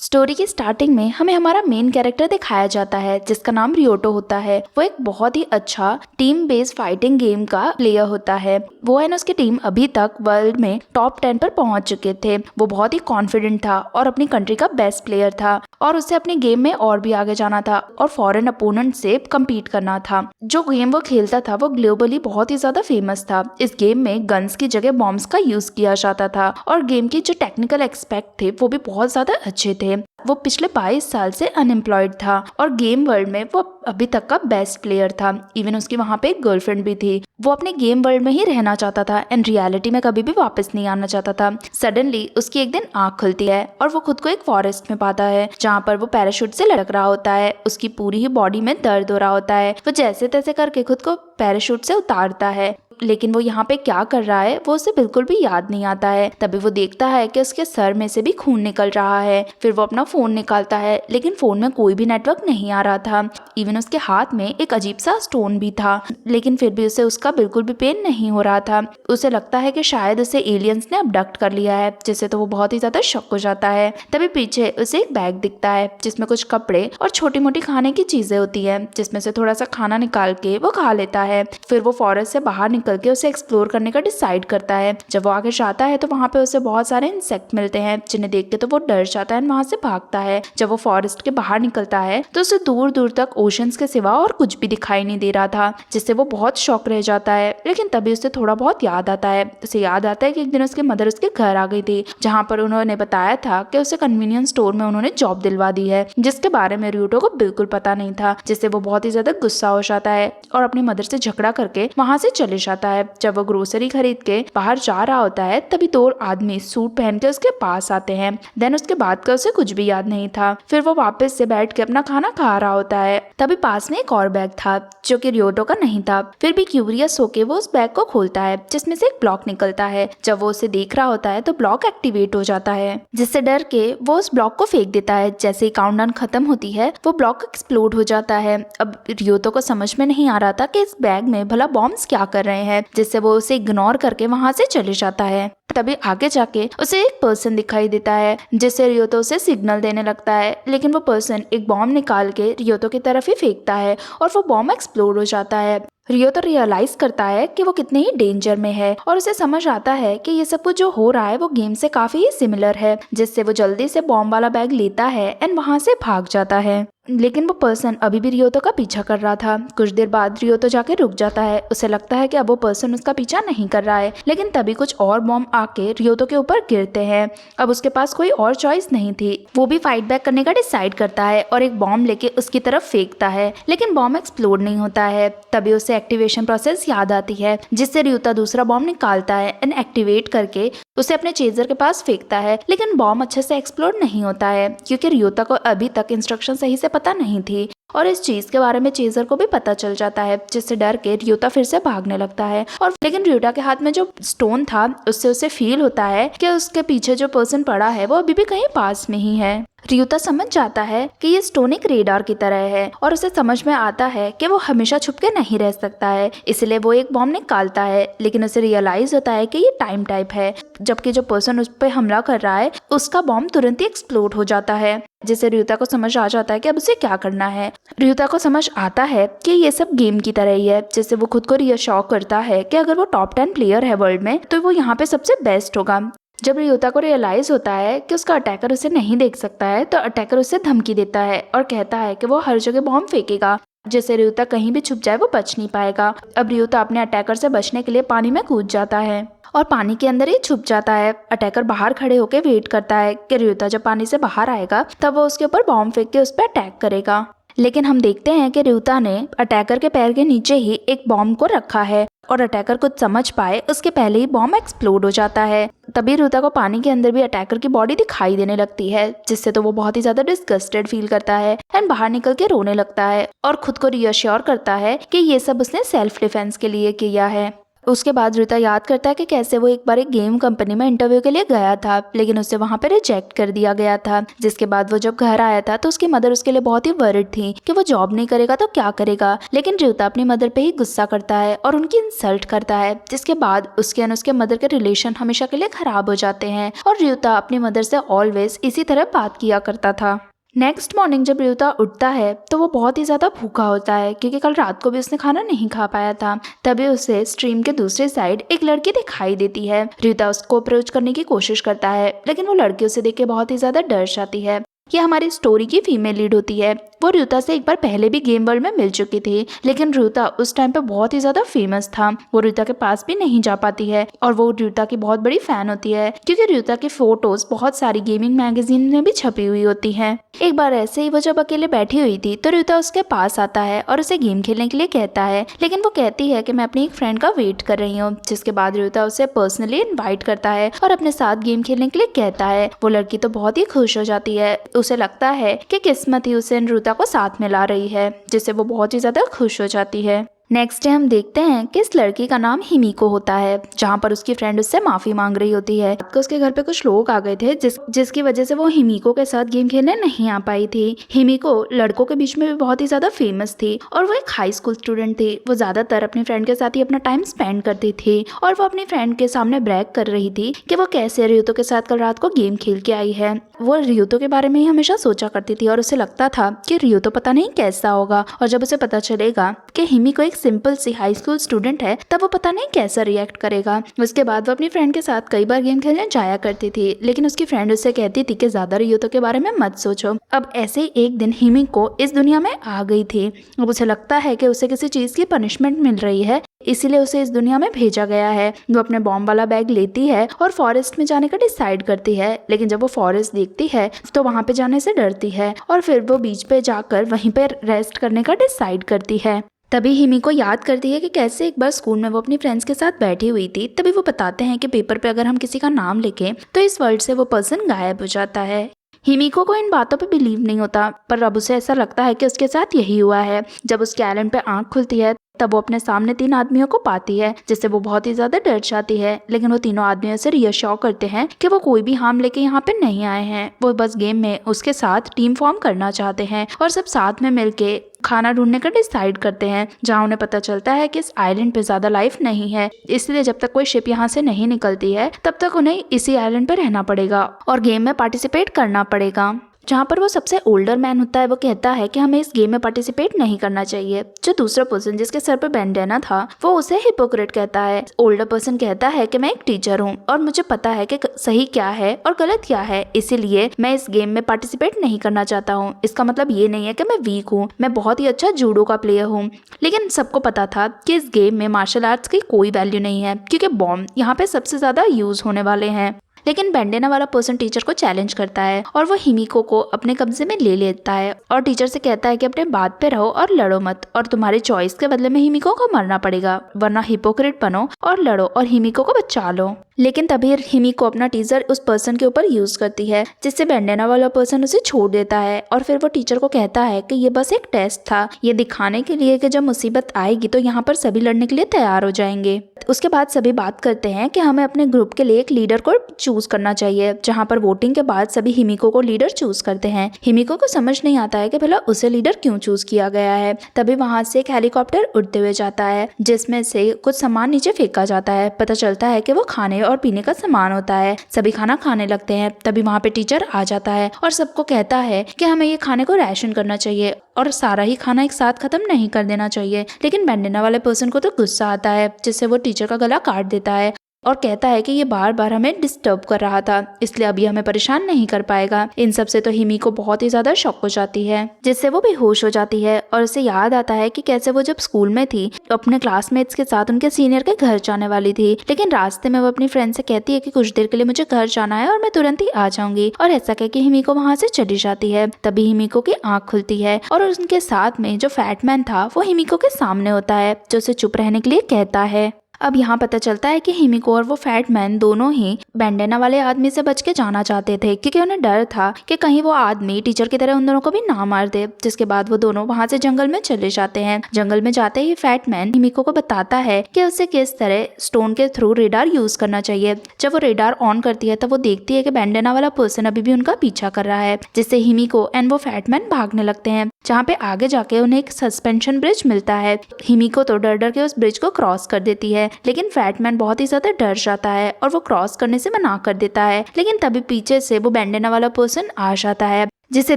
Story की starting में हमें हमारा मेन कैरेक्टर दिखाया जाता है जिसका नाम रियोटो होता है। वो एक बहुत ही अच्छा टीम बेस्ड फाइटिंग गेम का प्लेयर होता है। वो एंड उसकी टीम अभी तक वर्ल्ड में टॉप 10 पर पहुंच चुके थे। वो बहुत ही कॉन्फिडेंट था और अपनी कंट्री का बेस्ट प्लेयर था और उसे अपने गेम में और भी आगे जाना था और फॉरेन अपोनेंट से कम्पीट करना था। जो गेम वो खेलता था वो ग्लोबली बहुत ही ज्यादा फेमस था। इस गेम में गन्स की जगह बॉम्ब्स का यूज किया जाता था और गेम की जो टेक्निकल एक्सपेक्ट थे वो भी बहुत ज्यादा अच्छे थे। वो पिछले 22 साल से अनएम्प्लॉयड था और गेम वर्ल्ड में वो अभी तक का बेस्ट प्लेयर था। इवन उसकी वहाँ पे एक गर्लफ्रेंड भी थी। वो अपने गेम वर्ल्ड में ही रहना चाहता था एंड रियलिटी में कभी भी वापस नहीं आना चाहता था। सडनली उसकी एक दिन आँख खुलती है और वो खुद को एक फॉरेस्ट में पाता है जहाँ पर वो पैराशूट से लटक रहा होता है। उसकी पूरी ही बॉडी में दर्द हो रहा होता है। वो जैसे तैसे करके खुद को पैराशूट से उतारता है, लेकिन वो यहाँ पे क्या कर रहा है वो उसे बिल्कुल भी याद नहीं आता है। तभी वो देखता है कि उसके सर में से भी खून निकल रहा है। फिर वो अपना फोन निकालता है लेकिन फोन में कोई भी नेटवर्क नहीं आ रहा था। इवन उसके हाथ में एक अजीब सा स्टोन भी था, लेकिन फिर भी उसे उसका बिल्कुल भी पेन नहीं हो रहा था। उसे लगता है कि शायद उसे एलियंस ने अबडक्ट कर लिया है, जिससे तो वो बहुत ही ज्यादा शक हो जाता है। तभी पीछे उसे एक बैग दिखता है जिसमें कुछ कपड़े और छोटी मोटी खाने की चीजें होती है, जिसमें से थोड़ा सा खाना निकाल के वो खा लेता है। फिर वो फॉरेस्ट से बाहर निकल के उसे एक्सप्लोर करने का डिसाइड करता है। जब वो आगे जाता है तो वहाँ पे उसे बहुत सारे इंसेक्ट मिलते हैं जिन्हें देख के तो वो डर जाता है और वहाँ से भागता है। जब वो फॉरेस्ट के बाहर निकलता है तो उसे दूर दूर तक ओशंस के सिवा और कुछ भी दिखाई नहीं दे रहा था, जिससे वो बहुत शॉक रह जाता है। लेकिन तभी उसे थोड़ा बहुत याद आता है। उसे याद आता है कि एक दिन उसकी मदर उसके घर आ गई थी जहाँ पर उन्होंने बताया था कि उसे कन्वीनियंस स्टोर में उन्होंने जॉब दिलवा दी है, जिसके बारे में रियोटो को बिल्कुल पता नहीं था, जिससे वो बहुत ही ज्यादा गुस्सा हो जाता है और अपनी मदर से झगड़ा करके वहाँ से चले जाता है। जब वो ग्रोसरी खरीद के बाहर जा रहा होता है तभी दो आदमी सूट पहन के उसके पास आते हैं। देन उसके बाद का उसे कुछ भी याद नहीं था। फिर वो वापस से बैठ के अपना खाना खा रहा होता है। तभी पास में एक और बैग था जो कि रियोटो का नहीं था। फिर भी क्यूरियस होके वो उस बैग को खोलता है जिसमें से एक ब्लॉक निकलता है। जब वो उसे देख रहा होता है तो ब्लॉक एक्टिवेट हो जाता है, जिससे डर के वो उस ब्लॉक को फेंक देता है। जैसे ही काउंटडाउन खत्म होती है वो ब्लॉक एक्सप्लोड हो जाता है। अब रियोटो को समझ में नहीं आ रहा था कि इस बैग में भला बॉम्ब्स क्या कर रहे हैं, जिससे वो उसे इग्नोर करके वहां से चले जाता है। तभी आगे जाके उसे एक पर्सन दिखाई देता है जिससे रियोतो उसे सिग्नल देने लगता है, लेकिन वो पर्सन एक बॉम्ब निकाल के रियोतो की तरफ ही फेंकता है और वो बॉम्ब एक्सप्लोड हो जाता है। रियोतो रियलाइज करता है कि वो कितने ही डेंजर में है और उसे समझ आता है कि ये सब कुछ जो हो रहा है वो गेम से काफी ही सिमिलर है, जिससे वो जल्दी से बॉम्ब वाला बैग लेता है एंड वहां से भाग जाता है। लेकिन वो पर्सन अभी भी रियोतो का पीछा कर रहा था। कुछ देर बाद रियोतो जाके रुक जाता है। उसे लगता है कि अब वो पर्सन उसका पीछा नहीं कर रहा है, लेकिन तभी कुछ और बॉम्ब आके रियोतो के ऊपर गिरते हैं। अब उसके पास कोई और चॉइस नहीं थी। वो भी फाइट बैक करने का डिसाइड करता है और एक बॉम्ब लेके उसकी तरफ फेंकता है, लेकिन बॉम्ब एक्सप्लोड नहीं होता है। तभी उसे एक्टिवेशन प्रोसेस याद आती है, जिससे रियोतो दूसरा बॉम्ब निकालता है एंड एक्टिवेट करके उसे अपने चेजर के पास फेंकता है। लेकिन बॉम्ब अच्छे से एक्सप्लोड नहीं होता है क्योंकि रियोतो को अभी तक इंस्ट्रक्शन सही से पता नहीं थी और इस चीज के बारे में चेजर को भी पता चल जाता है, जिससे डर के रियोता फिर से भागने लगता है। और लेकिन रियोता के हाथ में जो स्टोन था उससे उसे फील होता है कि उसके पीछे जो पर्सन पड़ा है वो अभी भी कहीं पास में ही है। रियोता समझ जाता है कि ये स्टोन एक रेडार की तरह है और उसे समझ में आता है कि वो हमेशा छुप के नहीं रह सकता है, इसलिए वो एक बॉम्ब निकालता है। लेकिन उसे रियलाइज होता है कि ये टाइम टाइप है, जबकि जो पर्सन उस पर हमला कर रहा है उसका बॉम्ब तुरंत ही एक्सप्लोड हो जाता है, जिससे रियोता को समझ आ जाता है कि अब उसे क्या करना है। रियोता को समझ आता है कि ये सब गेम की तरह ही है, जिससे वो खुद को रियश्योर करता है कि अगर वो टॉप 10 प्लेयर है वर्ल्ड में तो वो यहाँ पे सबसे बेस्ट होगा। जब रियोता को रियलाइज होता है कि उसका अटैकर उसे नहीं देख सकता है तो अटैकर उसे धमकी देता है और कहता है कि वो हर जगह बॉम्ब फेंकेगा, जिससे रियोता कहीं भी छुप जाए वो बच नहीं पाएगा। अब रियोता अपने अटैकर से बचने के लिए पानी में कूद जाता है और पानी के अंदर ही छुप जाता है। अटैकर बाहर खड़े होकर वेट करता है कि रियोता जब पानी से बाहर आएगा तब वो उसके ऊपर बॉम्ब फेंक के उस पर अटैक करेगा। लेकिन हम देखते हैं कि रियोता ने अटैकर के पैर के नीचे ही एक बॉम्ब को रखा है और अटैकर कुछ समझ पाए उसके पहले ही बॉम्ब एक्सप्लोड हो जाता है। तभी रियोता को पानी के अंदर भी अटैकर की बॉडी दिखाई देने लगती है, जिससे तो वो बहुत ही ज्यादा डिस्गस्टेड फील करता है एंड बाहर निकल के रोने लगता है और खुद को रियश्योर करता है कि ये सब उसने सेल्फ डिफेंस के लिए किया है। उसके बाद रिता याद करता है कि कैसे वो एक बार एक गेम कंपनी में इंटरव्यू के लिए गया था, लेकिन उसे वहाँ पे रिजेक्ट कर दिया गया था। जिसके बाद वो जब घर आया था तो उसकी मदर उसके लिए बहुत ही वरिड थी कि वो जॉब नहीं करेगा तो क्या करेगा। लेकिन रिता अपनी मदर पे ही गुस्सा करता है और उनकी इंसल्ट करता है, जिसके बाद उसके और उसके मदर के रिलेशन हमेशा के लिए खराब हो जाते हैं और रिता अपनी मदर से ऑलवेज इसी तरह बात किया करता था। नेक्स्ट मॉर्निंग जब रिता उठता है तो वो बहुत ही ज़्यादा भूखा होता है क्योंकि कल रात को भी उसने खाना नहीं खा पाया था। तभी उसे स्ट्रीम के दूसरे साइड एक लड़की दिखाई देती है। रिता उसको अप्रोच करने की कोशिश करता है, लेकिन वो लड़की उसे देख के बहुत ही ज़्यादा डर जाती है। ये हमारी स्टोरी की फीमेल लीड होती है। वो रिता से एक बार पहले भी गेम वर्ल्ड में मिल चुकी थी, लेकिन रिता उस टाइम पे बहुत ही ज्यादा फेमस था। वो रिता के पास भी नहीं जा पाती है और वो रिता की बहुत बड़ी फैन होती है क्योंकि रिता की फोटोज बहुत सारी गेमिंग मैगजीन में भी छपी हुई होती हैं। एक बार ऐसे ही वो जब अकेले बैठी हुई थी तो रिता उसके पास आता है और उसे गेम खेलने के लिए कहता है, लेकिन वो कहती है कि मैं अपनी एक फ्रेंड का वेट कर रही हूँ। जिसके बाद रिता उसे पर्सनली इन्वाइट करता है और अपने साथ गेम खेलने के लिए कहता है। वो लड़की तो बहुत ही खुश हो जाती है। उसे लगता है कि किस्मत ही उसे रिता को साथ मिला रही है, जिससे वो बहुत ही ज्यादा खुश हो जाती है। नेक्स्ट डे हम देखते हैं कि इस लड़की का नाम हिमिको होता है, जहाँ पर उसकी फ्रेंड उससे माफी मांग रही होती है कि उसके घर पे कुछ लोग आ गए थे जिसकी वजह से वो हिमिको के साथ गेम खेलने नहीं आ पाई थी। हिमिको लड़कों के बीच में भी बहुत ही ज्यादा फेमस थी और वो एक हाई स्कूल स्टूडेंट थी। वो ज्यादातर अपनी फ्रेंड के साथ ही अपना टाइम स्पेंड करती थी और वो अपनी फ्रेंड के सामने ब्रैग कर रही थी कि वो कैसे रियोतो के साथ कल रात को गेम खेल के आई है। वो रियोतो के बारे में ही हमेशा सोचा करती थी और उसे लगता था कि रियोतो पता नहीं कैसा होगा, और जब उसे पता चलेगा कि हिमिको एक सिंपल सी हाई स्कूल स्टूडेंट है तब वो पता नहीं कैसा रिएक्ट करेगा। उसके बाद वो अपनी फ्रेंड के साथ कई बार गेम खेलने जाया करती थी, लेकिन उसकी फ्रेंड उससे कहती थी कि ज्यादा रियोतो के बारे में मत सोचो। अब ऐसे ही एक दिन हिमिको इस दुनिया में आ गई थी। अब उसे लगता है कि उसे किसी चीज की पनिशमेंट मिल रही है, इसीलिए उसे इस दुनिया में भेजा गया है। वो अपने बॉम्ब वाला बैग लेती है और फॉरेस्ट में जाने का डिसाइड करती है, लेकिन जब वो फॉरेस्ट देखती है तो वहाँ पे जाने से डरती है और फिर वो बीच पे जाकर वहीं पे रेस्ट करने का डिसाइड करती है। तभी हिमिको याद करती है कि कैसे एक बार स्कूल में वो अपनी फ्रेंड्स के साथ बैठी हुई थी। तभी वो बताते हैं कि पेपर पे अगर हम किसी का नाम लिखें तो इस वर्ल्ड से वो पर्सन गायब हो जाता है। हिमिको को इन बातों पे बिलीव नहीं होता, पर अब उसे ऐसा लगता है कि उसके साथ यही हुआ है। जब उसके आइलैंड पे आंख खुलती है तब वो अपने सामने 3 आदमियों को पाती है, जिससे वो बहुत ही ज्यादा डर जाती है। लेकिन वो तीनों आदमियों से रियश्योर करते हैं कि वो कोई भी हार्म लेके यहाँ पे नहीं आए हैं। वो बस गेम में उसके साथ टीम फॉर्म करना चाहते हैं और सब साथ में मिलके खाना ढूंढने का डिसाइड करते हैं, जहाँ उन्हें पता चलता है कि इस आइलैंड पे ज्यादा लाइफ नहीं है, इसलिए जब तक कोई शिप यहाँ से नहीं निकलती है तब तक उन्हें इसी आइलैंड पे रहना पड़ेगा और गेम में पार्टिसिपेट करना पड़ेगा। जहाँ पर वो सबसे ओल्डर मैन होता है वो कहता है कि हमें इस गेम में पार्टिसिपेट नहीं करना चाहिए। जो दूसरा पर्सन जिसके सर पर बैंडेना था वो उसे हिपोक्रेट कहता है। ओल्डर पर्सन कहता है कि मैं एक टीचर हूँ और मुझे पता है कि सही क्या है और गलत क्या है, इसीलिए मैं इस गेम में पार्टिसिपेट नहीं करना चाहता हूँ। इसका मतलब ये नहीं है कि मैं वीक हूँ, मैं बहुत ही अच्छा जूडो का प्लेयर हूँ। लेकिन सबको पता था कि इस गेम में मार्शल आर्ट्स की कोई वैल्यू नहीं है क्योंकि बॉम्ब यहाँ पे सबसे ज्यादा यूज होने वाले हैं। लेकिन बैंडेना वाला पर्सन टीचर को चैलेंज करता है और वो हिमिको को अपने कब्जे में ले लेता है और टीचर से कहता है कि अपने बात पे रहो और लड़ो मत, और तुम्हारी चॉइस के बदले में हिमिको को मरना पड़ेगा, वरना हिपोक्रेट बनो और लड़ो और हिमिको को बचा लो। लेकिन तभी हिमिको अपना टीजर उस पर्सन के ऊपर यूज करती है, जिससे बैंडेना वाला पर्सन उसे छोड़ देता है और फिर वो टीचर को कहता है कि ये बस एक टेस्ट था, ये दिखाने के लिए कि जब मुसीबत आएगी तो यहाँ पर सभी लड़ने के लिए तैयार हो जाएंगे। उसके बाद सभी बात करते हैं कि हमें अपने ग्रुप के लिए एक लीडर को चूज करना चाहिए, जहाँ पर वोटिंग के बाद सभी हिमिको को लीडर चूज करते हैं। हिमिको को समझ नहीं आता है कि भला उसे लीडर क्यों चूज किया गया है। तभी वहां से एक हेलीकॉप्टर उड़ते हुए जाता है जिसमें से कुछ सामान नीचे फेंका जाता है। पता चलता है कि वो खाने और पीने का सामान होता है। सभी खाना खाने लगते हैं। तभी वहाँ पे टीचर आ जाता है और सबको कहता है कि हमें ये खाने को राशन करना चाहिए और सारा ही खाना एक साथ खत्म नहीं कर देना चाहिए। लेकिन बैंडेना वाले पर्सन को तो गुस्सा आता है, जिससे वो टीचर का गला काट देता है और कहता है कि ये बार बार हमें डिस्टर्ब कर रहा था, इसलिए अभी हमें परेशान नहीं कर पाएगा। इन सब से तो हिमिको बहुत ही ज्यादा शॉक हो जाती है, जिससे वो बेहोश हो जाती है और उसे याद आता है कि कैसे वो जब स्कूल में थी तो अपने क्लासमेट्स के साथ उनके सीनियर के घर जाने वाली थी, लेकिन रास्ते में वो अपनी फ्रेंड से कहती है कि कुछ देर के लिए मुझे घर जाना है और मैं तुरंत ही आ जाऊंगी, और ऐसा कह के हिमिको वहाँ से चली जाती है। तभी हिमिको की आंख खुलती है और उनके साथ में जो फैटमैन था वो हिमिको के सामने होता है, जो उसे चुप रहने के लिए कहता है। अब यहाँ पता चलता है कि हिमिको और वो फैट मैन दोनों ही बैंडेना वाले आदमी से बच के जाना चाहते थे, क्योंकि उन्हें डर था कि कहीं वो आदमी टीचर की तरह उन दोनों को भी ना मार दे। जिसके बाद वो दोनों वहाँ से जंगल में चले जाते हैं। जंगल में जाते ही फैट मैन हिमिको को बताता है कि उसे किस तरह स्टोन के थ्रू रेडार यूज करना चाहिए। जब वो रेडार ऑन करती है तब वो देखती है कि बैंडेना वाला पर्सन अभी भी उनका पीछा कर रहा है, जिससे हिमिको एंड वो फैट मैन भागने लगते हैं। जहाँ पे आगे जाके उन्हें एक सस्पेंशन ब्रिज मिलता है। हिमिको तो डर डर के उस ब्रिज को क्रॉस कर देती है, लेकिन फैटमैन बहुत ही ज्यादा डर जाता है और वो क्रॉस करने से मना कर देता है। लेकिन तभी पीछे से वो बैंडेना वाला पर्सन आ जाता है, जिसे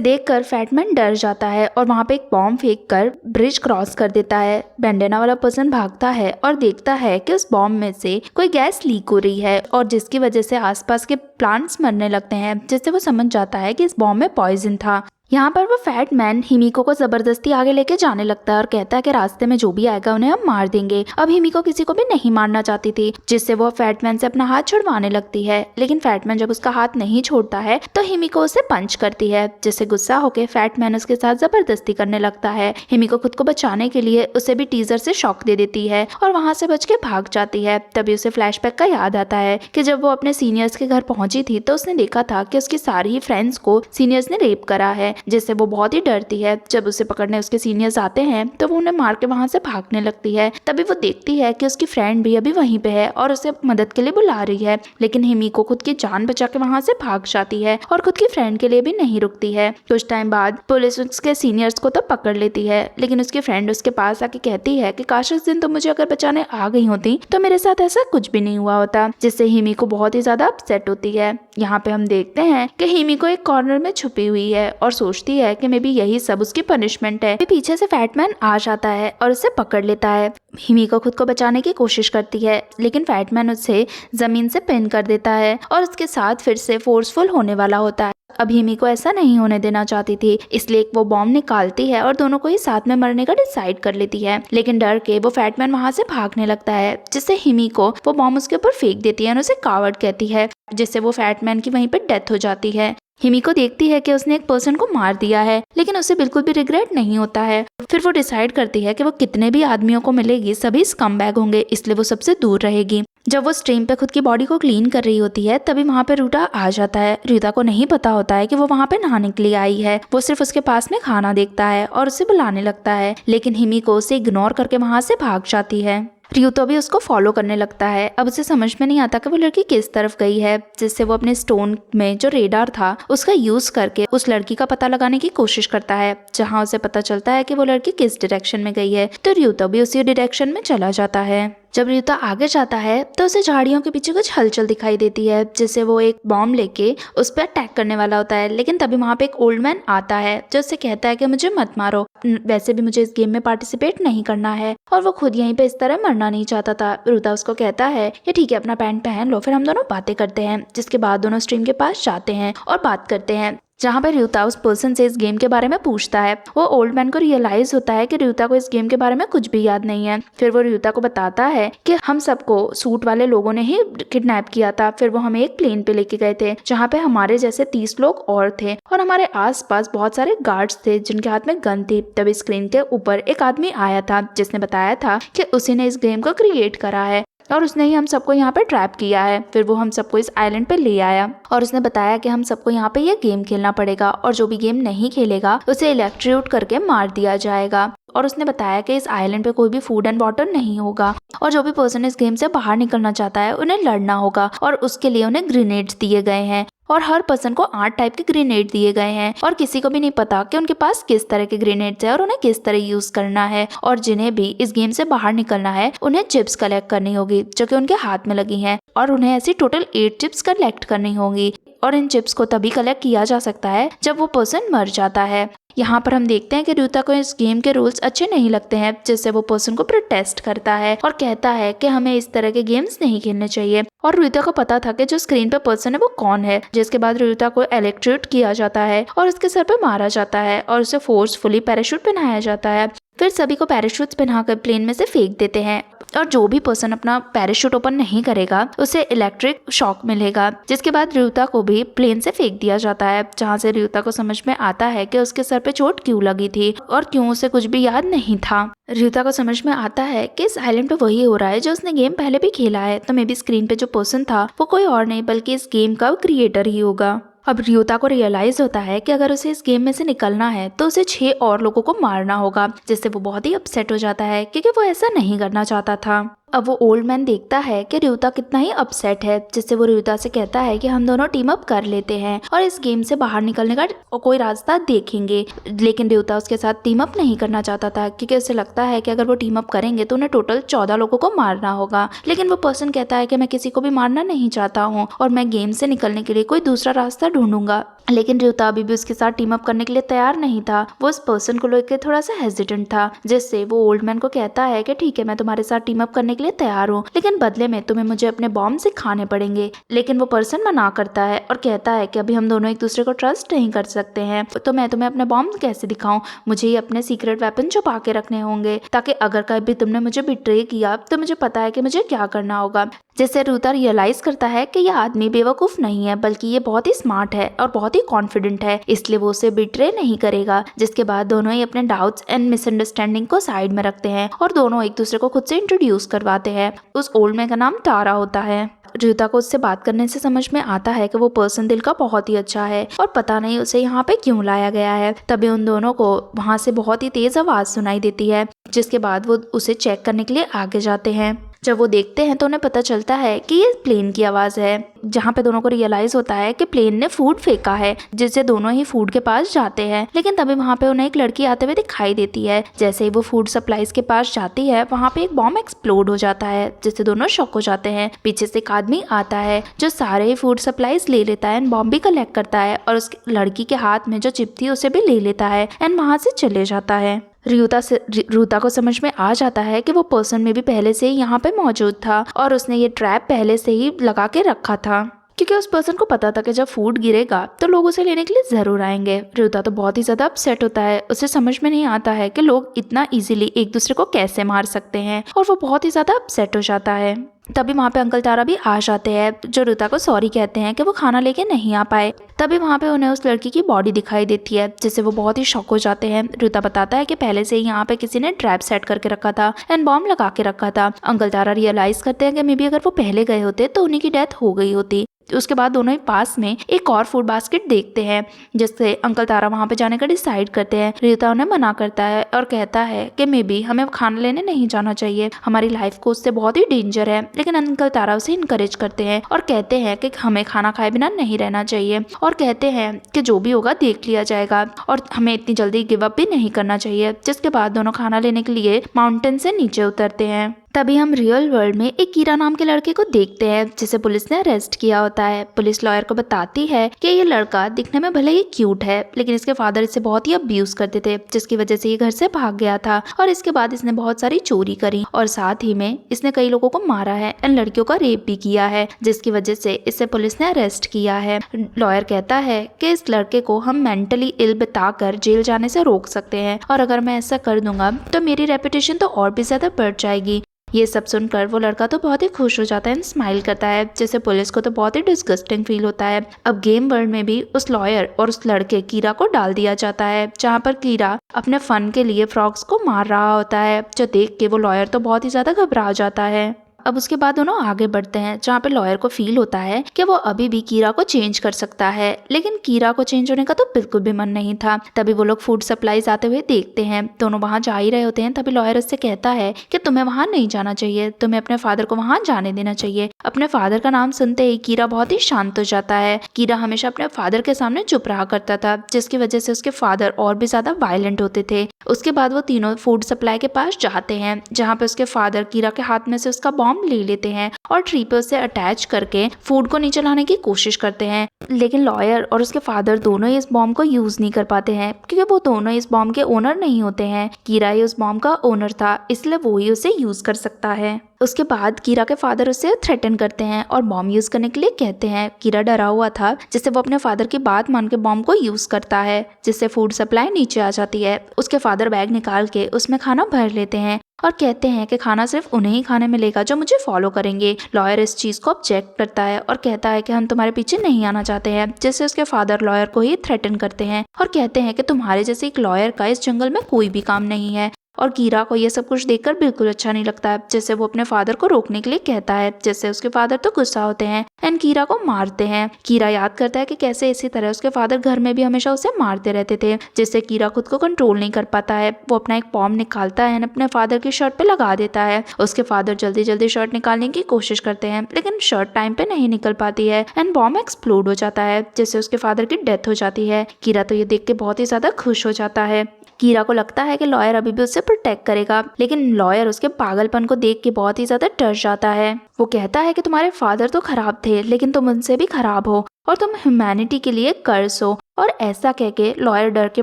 देखकर फैटमैन डर जाता है और वहाँ पे एक बॉम्ब फेंक कर ब्रिज क्रॉस कर देता है। बैंडेना वाला पर्सन भागता है और देखता है कि उस बॉम्ब में से कोई गैस लीक हो रही है और जिसकी वजह से आसपास के प्लांट्स मरने लगते हैं, जिससे वो समझ जाता है कि इस बॉम्ब में पॉइजन था। यहाँ पर वो फैट मैन हिमिको को जबरदस्ती आगे लेके जाने लगता है और कहता है कि रास्ते में जो भी आएगा उन्हें हम मार देंगे। अब हिमिको किसी को भी नहीं मारना चाहती थी, जिससे वो फैट मैन से अपना हाथ छुड़वाने लगती है। लेकिन फैट मैन जब उसका हाथ नहीं छोड़ता है तो हिमिको उसे पंच करती है, जिससे गुस्सा होकर फैट मैन उसके साथ जबरदस्ती करने लगता है। हिमिको खुद को बचाने के लिए उसे भी टीजर से शॉक दे देती है और वहाँ से बच के भाग जाती है। तभी उसे फ्लैशबैक का याद आता है कि जब वो अपने सीनियर्स के घर पहुंची थी तो उसने देखा था कि उसकी सारी ही फ्रेंड्स को सीनियर्स ने रेप करा है, जिससे वो बहुत ही डरती है। जब उसे पकड़ने उसके सीनियर्स आते हैं तो वो उन्हें मार के वहाँ से भागने लगती है। तभी वो देखती है कि उसकी फ्रेंड भी अभी वहीं पे है और उसे मदद के लिए बुला रही है, लेकिन हिमिको खुद की जान बचा के वहाँ से भाग जाती है और खुद की फ्रेंड के लिए भी नहीं रुकती है। कुछ टाइम बाद पुलिस उसके सीनियर्स को तो पकड़ लेती है, लेकिन उसकी फ्रेंड उसके पास आके कहती है कि काश उस दिन तो मुझे अगर बचाने आ गई होती तो मेरे साथ ऐसा कुछ भी नहीं हुआ होता, जिससे हिमिको बहुत ही ज्यादा अपसेट होती है। यहाँ पे हम देखते हैं कि हिमिको एक कॉर्नर में छुपी हुई है और सोचती है कि मे बी यही सब उसकी पनिशमेंट है। पीछे से फैटमैन आ जाता है और उसे पकड़ लेता है। हिमिको खुद को बचाने की कोशिश करती है, लेकिन फैटमैन उसे जमीन से पिन कर देता है और उसके साथ फिर से फोर्सफुल होने वाला होता है। अब हिमिको ऐसा नहीं होने देना चाहती थी, इसलिए वो बॉम्ब निकालती है और दोनों को ही साथ में मरने का डिसाइड कर लेती है। लेकिन डर के वो फैटमैन वहाँ से भागने लगता है, जिससे हिमिको वो बॉम्ब उसके ऊपर फेंक देती है और उसे कावर्ड कहती है, जिससे वो फैटमैन की वहीं पर डेथ हो जाती है। हिमिको देखती है कि उसने एक पर्सन को मार दिया है, लेकिन उसे बिल्कुल भी रिग्रेट नहीं होता है। फिर वो डिसाइड करती है कि वो कितने भी आदमियों को मिलेगी सभी स्कमबैग होंगे, इसलिए वो सबसे दूर रहेगी। जब वो स्ट्रीम पे खुद की बॉडी को क्लीन कर रही होती है तभी वहाँ पे रूटा आ जाता है। रूटा को नहीं पता होता है कि वो वहाँ पे नहाने के लिए आई है। वो सिर्फ उसके पास में खाना देखता है और उसे बुलाने लगता है, लेकिन हिमिको उसे इग्नोर करके वहाँ से भाग जाती है। रियुतो भी उसको फॉलो करने लगता है। अब उसे समझ में नहीं आता कि वो लड़की किस तरफ गई है, जिससे वो अपने स्टोन में जो रेडार था उसका यूज करके उस लड़की का पता लगाने की कोशिश करता है। जहाँ उसे पता चलता है कि वो लड़की किस डायरेक्शन में गई है, तो रियुतो भी उसी डायरेक्शन में चला जाता है। जब रियुतो आगे जाता है तो उसे झाड़ियों के पीछे कुछ हलचल दिखाई देती है, जिससे वो एक बॉम्ब लेके उस पर अटैक करने वाला होता है। लेकिन तभी वहाँ पे एक ओल्ड मैन आता है जो उससे कहता है कि मुझे मत मारो, वैसे भी मुझे इस गेम में पार्टिसिपेट नहीं करना है, और वो खुद यहीं पे इस तरह मरना नहीं चाहता था। रियुतो उसको कहता है कि ठीक है, अपना पैंट पहन लो, फिर हम दोनों बातें करते हैं। जिसके बाद दोनों स्ट्रीम के पास जाते हैं और बात करते हैं, जहाँ पर रियुतो उस पर्सन से इस गेम के बारे में पूछता है। वो ओल्ड मैन को रियलाइज होता है कि रियुतो को इस गेम के बारे में कुछ भी याद नहीं है। फिर वो रियुतो को बताता है कि हम सबको सूट वाले लोगों ने ही किडनैप किया था। फिर वो हमें एक प्लेन पे लेके गए थे जहाँ पे हमारे जैसे 30 लोग और थे और हमारे आसपास बहुत सारे गार्ड्स थे जिनके हाथ में गन थी। तभी स्क्रीन के ऊपर एक आदमी आया था जिसने बताया था कि उसी ने इस गेम को क्रिएट करा है और उसने ही हम सबको यहाँ पे ट्रैप किया है। फिर वो हम सबको इस आइलैंड पे ले आया और उसने बताया कि हम सबको यहाँ पे ये गेम खेलना पड़ेगा और जो भी गेम नहीं खेलेगा उसे इलेक्ट्रीट्यूट करके मार दिया जाएगा। और उसने बताया कि इस आइलैंड पे कोई भी फूड एंड वाटर नहीं होगा और जो भी पर्सन इस गेम से बाहर निकलना चाहता है उन्हें लड़ना होगा और उसके लिए उन्हें ग्रेनेड्स दिए गए हैं और हर पर्सन को 8 टाइप के ग्रेनेड दिए गए हैं और किसी को भी नहीं पता कि उनके पास किस तरह के ग्रेनेड्स है और उन्हें किस तरह यूज करना है। और जिन्हें भी इस गेम से बाहर निकलना है उन्हें चिप्स कलेक्ट करनी होगी जो कि उनके हाथ में लगी हैं और उन्हें ऐसी टोटल 8 चिप्स कलेक्ट करनी होगी और इन चिप्स को तभी कलेक्ट किया जा सकता है जब वो पर्सन मर जाता है। यहाँ पर हम देखते हैं कि रियुतो को इस गेम के रूल्स अच्छे नहीं लगते हैं, जिससे वो पर्सन को प्रोटेस्ट करता है और कहता है कि हमें इस तरह के गेम्स नहीं खेलने चाहिए। और रियुतो को पता था कि जो स्क्रीन पे पर्सन है वो कौन है, जिसके बाद रियुतो को इलेक्ट्रोक्यूट किया जाता है और उसके सर पे मारा जाता है और उसे फोर्सफुली पैराशूट पहनाया जाता है। फिर सभी को पैराशूट पहनाकर प्लेन में से फेंक देते हैं। और जो भी पर्सन अपना पैराशूट ओपन नहीं करेगा उसे इलेक्ट्रिक शॉक मिलेगा, जिसके बाद रियुता को भी प्लेन से फेंक दिया जाता है, जहाँ से रियुता को समझ में आता है कि उसके सर पे चोट क्यों लगी थी और क्यों उसे कुछ भी याद नहीं था। रियुता को समझ में आता है कि इस आइलैंड पे वही हो रहा है जो उसने गेम पहले भी खेला है, तो मे बी स्क्रीन पे जो पर्सन था वो कोई और नहीं बल्कि इस गेम का क्रिएटर ही होगा। अब रियुता को रियलाइज होता है कि अगर उसे इस गेम में से निकलना है तो उसे 6 और लोगों को मारना होगा, जिससे वो बहुत ही अपसेट हो जाता है क्योंकि वो ऐसा नहीं करना चाहता था। अब वो ओल्ड मैन देखता है कि रियुता कितना ही अपसेट है, जिससे वो रियुता से कहता है कि हम दोनों टीम अप कर लेते हैं और इस गेम से बाहर निकलने का कोई रास्ता देखेंगे। लेकिन रियुता उसके साथ टीम अप नहीं करना चाहता था क्योंकि उसे लगता है कि अगर वो टीम अप करेंगे तो उन्हें टोटल 14 लोगों को मारना होगा। लेकिन वो पर्सन कहता है कि मैं किसी को भी मारना नहीं चाहता हूँ और मैं गेम से निकलने के लिए कोई दूसरा रास्ता ढूंढूंगा। लेकिन रियुता अभी भी उसके साथ टीम अप करने के लिए तैयार नहीं था, वो उस पर्सन को लेकर थोड़ा सा हेजिटेंट था, जिससे वो ओल्ड मैन को कहता है कि ठीक है मैं तुम्हारे साथ टीम अप करने के लिए तैयार हूँ, लेकिन बदले में तुम्हें मुझे अपने बॉम्ब सिखाने पड़ेंगे। लेकिन वो पर्सन मना करता है और कहता है कि अभी हम दोनों एक दूसरे को ट्रस्ट नहीं कर सकते हैं, तो मैं तुम्हें अपने बॉम्ब कैसे दिखाऊं, मुझे ही अपने सीक्रेट वेपन छुपा के रखने होंगे ताकि अगर कभी तुमने मुझे बिट्रे किया तो मुझे पता है कि मुझे क्या करना होगा। जिससे रियुता रियलाइज करता है कि यह आदमी बेवकूफ नहीं है बल्कि ये बहुत ही स्मार्ट है और बहुत ही कॉन्फिडेंट है, इसलिए वो उसे बिट्रे नहीं करेगा। जिसके बाद दोनों ही अपने डाउट्स एंड मिसअंडरस्टैंडिंग को साइड में रखते हैं और दोनों एक दूसरे को खुद से इंट्रोड्यूस करवाते हैं। उस ओल्ड मैन का नाम तारा होता है। रियुता को उससे बात करने से समझ में आता है कि वो पर्सन दिल का बहुत ही अच्छा है और पता नहीं उसे यहाँ पे क्यों लाया गया है। तभी उन दोनों को वहाँ से बहुत ही तेज आवाज सुनाई देती है, जिसके बाद वो उसे चेक करने के लिए आगे जाते हैं। जब वो देखते हैं तो उन्हें पता चलता है कि ये प्लेन की आवाज है, जहाँ पे दोनों को रियलाइज होता है कि प्लेन ने फूड फेंका है, जिससे दोनों ही फूड के पास जाते हैं। लेकिन तभी वहाँ पे उन्हें एक लड़की आते हुए दिखाई देती है। जैसे ही वो फूड सप्लाईज के पास जाती है वहाँ पे एक बॉम्ब एक्सप्लोड हो जाता है, जिससे दोनों शॉक हो जाते हैं। पीछे से एक आदमी आता है जो सारे ही फूड सप्लाईज ले लेता है एंड बॉम्ब भी कलेक्ट करता है और उस लड़की के हाथ में जो चिप थी उसे भी ले लेता है एंड वहाँ से चले जाता है। रियुता को समझ में आ जाता है कि वो पर्सन में भी पहले से ही यहाँ पे मौजूद था और उसने ये ट्रैप पहले से ही लगा के रखा था, क्योंकि उस पर्सन को पता था कि जब फूड गिरेगा तो लोग उसे लेने के लिए जरूर आएंगे। रियुता तो बहुत ही ज्यादा अपसेट होता है, उसे समझ में नहीं आता है कि लोग इतना इजीली एक दूसरे को कैसे मार सकते हैं और वो बहुत ही ज्यादा अपसेट हो जाता है। तभी वहाँ पे अंकल तारा भी आ जाते हैं जो रियुता को सॉरी कहते हैं कि वो खाना लेके नहीं आ पाए। तभी वहाँ पे उन्हें उस लड़की की बॉडी दिखाई देती है, जिससे वो बहुत ही शॉक हो जाते हैं। रियुता बताता है कि पहले से ही यहाँ पे किसी ने ट्रैप सेट करके रखा था एंड बॉम्ब लगा के रखा था। अंकल तारा रियलाइज करते हैं कि मे बी अगर वो पहले गए होते तो उन्हीं की डेथ हो गई होती। उसके बाद दोनों ही पास में एक और फूड बास्केट देखते हैं, जिससे अंकल तारा वहाँ पे जाने का डिसाइड करते हैं। रियुता उन्हें मना करता है और कहता है कि मे बी हमें खाना लेने नहीं जाना चाहिए, हमारी लाइफ को उससे बहुत ही डेंजर है। लेकिन अंकल तारा उसे इनकरेज करते हैं और कहते हैं कि हमें खाना खाए बिना नहीं रहना चाहिए और कहते हैं कि जो भी होगा देख लिया जाएगा और हमें इतनी जल्दी गिव अप भी नहीं करना चाहिए। जिसके बाद दोनों खाना लेने के लिए माउंटेन से नीचे उतरते हैं। तभी हम रियल वर्ल्ड में एक कीरा नाम के लड़के को देखते हैं जिसे पुलिस ने अरेस्ट किया होता है। पुलिस लॉयर को बताती है कि ये लड़का दिखने में भले ही क्यूट है, लेकिन इसके फादर इसे बहुत ही अब्यूज करते थे, जिसकी वजह से ये घर से भाग गया था और इसके बाद इसने बहुत सारी चोरी करी और साथ ही में इसने कई लोगों को मारा है एंड लड़कियों का रेप भी किया है, जिसकी वजह से इसे पुलिस ने अरेस्ट किया है। लॉयर कहता है कि इस लड़के को हम मेंटली इल बताकर जेल जाने से रोक सकते हैं और अगर मैं ऐसा कर दूंगा तो मेरी रेपुटेशन तो और भी ज्यादा बढ़ जाएगी। ये सब सुनकर वो लड़का तो बहुत ही खुश हो जाता है एंड स्माइल करता है, जिससे पुलिस को तो बहुत ही डिस्गस्टिंग फील होता है। अब गेम वर्ल्ड में भी उस लॉयर और उस लड़के कीरा को डाल दिया जाता है, जहाँ पर कीरा अपने फन के लिए फ्रॉग्स को मार रहा होता है, जो देख के वो लॉयर तो बहुत ही ज्यादा घबरा जाता है। अब उसके बाद दोनों आगे बढ़ते हैं, जहाँ पे लॉयर को फील होता है कि वो अभी भी कीरा को चेंज कर सकता है, लेकिन कीरा को चेंज होने का तो बिल्कुल भी मन नहीं था। तभी वो लोग फूड सप्लाईज आते हुए देखते हैं, दोनों वहाँ जा ही रहे होते हैं। तभी लॉयर उससे कहता है कि तुम्हें वहाँ नहीं जाना चाहिए, तुम्हें अपने फादर को वहाँ जाने देना चाहिए। अपने फादर का नाम सुनते ही कीरा बहुत ही शांत हो जाता है। कीरा हमेशा अपने फादर के सामने चुप रहा करता था, जिसकी वजह से उसके फादर और भी ज्यादा वायलेंट होते थे। उसके बाद वो तीनों फूड सप्लाई के पास जाते हैं, जहाँ पे उसके फादर कीरा के हाथ में से उसका बॉम्ब ले लेते हैं और ट्री पे उसे अटैच करके फूड को नीचे लाने की कोशिश करते हैं। लेकिन लॉयर और उसके फादर दोनों ही इस बॉम्ब को यूज नहीं कर पाते हैं, क्योंकि वो दोनों इस बॉम्ब के ओनर नहीं होते हैं। कीरा ही उस बॉम्ब का ओनर था, इसलिए वो ही उसे यूज कर सकता है। उसके बाद कीरा के फादर उसे थ्रेटन करते हैं और बॉम्ब यूज करने के लिए कहते हैं। कीरा डरा हुआ था, जिससे वो अपने फादर की बात मान के बॉम्ब को यूज करता है, जिससे फूड सप्लाई नीचे आ जाती है। उसके फादर बैग निकाल के उसमें खाना भर लेते हैं और कहते हैं कि खाना सिर्फ उन्हें ही खाने मिलेगा जो मुझे फॉलो करेंगे। लॉयर इस चीज को ऑब्जेक्ट करता है और कहता है कि हम तुम्हारे पीछे नहीं आना चाहते हैं, जिससे उसके फादर लॉयर को ही थ्रेटन करते हैं और कहते हैं कि तुम्हारे जैसे एक लॉयर का इस जंगल में कोई भी काम नहीं है। और कीरा को ये सब कुछ देखकर बिल्कुल अच्छा नहीं लगता है, जिससे वो अपने फादर को रोकने के लिए कहता है, जिससे उसके फादर तो गुस्सा होते हैं एंड कीरा को मारते हैं। कीरा याद करता है कि कैसे इसी तरह उसके फादर घर में भी हमेशा उसे मारते रहते थे, जिससे कीरा खुद को कंट्रोल नहीं कर पाता है। वो अपना एक पॉम निकालता है एंड अपने फादर की शर्ट पे लगा देता है। उसके फादर जल्दी जल्दी शर्ट निकालने की कोशिश करते हैं, लेकिन शर्ट टाइम पे नहीं निकल पाती है एंड बॉम्ब एक्सप्लोड हो जाता है, जिससे उसके फादर की डेथ हो जाती है। कीरा तो ये देख के बहुत ही ज्यादा खुश हो जाता है। कीरा को लगता है कि लॉयर अभी भी उससे प्रोटेक्ट करेगा, लेकिन लॉयर उसके पागलपन को देख के बहुत ही ज्यादा डर जाता है। वो कहता है कि तुम्हारे फादर तो खराब थे, लेकिन तुम उनसे भी खराब हो और तुम ह्यूमैनिटी के लिए कर्स हो। और ऐसा कह के लॉयर डर के